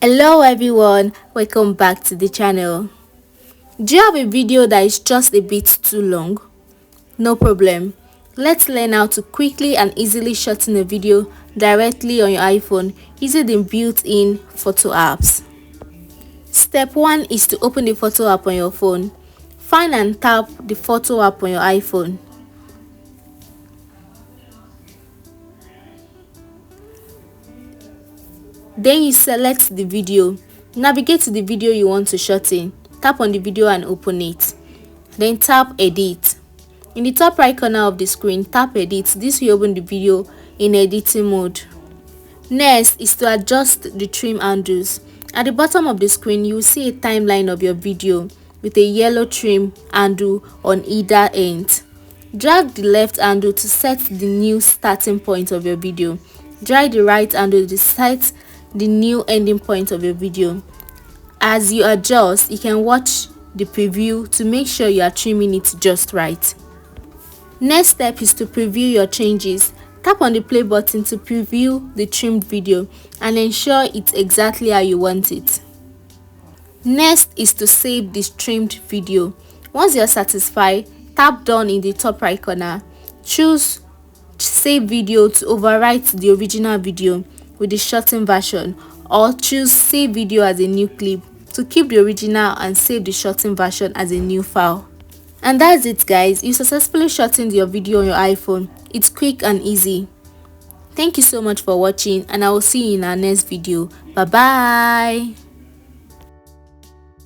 Hello everyone, welcome back to the channel. Do you have a video that is just a bit too long? No problem. Let's learn how to quickly and easily shorten a video directly on your iPhone using the built-in photo apps. Step 1 is to open the photo app on your phone. Find and tap the photo app on your iPhone. Then you select the video. Navigate to the video you want to shorten. Tap on the video and open it. Then tap edit. In the top right corner of the screen, tap edit. This will open the video in editing mode. Next is to adjust the trim handles. At the bottom of the screen, you will see a timeline of your video with a yellow trim handle on either end. Drag the left handle to set the new starting point of your video. Drag the right handle to set the new ending point of your video. As you adjust, you can watch the preview to make sure you are trimming it just right. Next step is to preview your changes. Tap on the play button to preview the trimmed video and ensure it's exactly how you want it. Next is to save this trimmed video. Once you're satisfied, tap done in the top right corner. Choose save video to overwrite the original video with the shortened version, or choose save video as a new clip to keep the original and save the shortened version as a new file. And that's it guys, you successfully shortened your video on your iPhone. It's quick and easy. Thank you so much for watching and I will see you in our next video. Bye bye.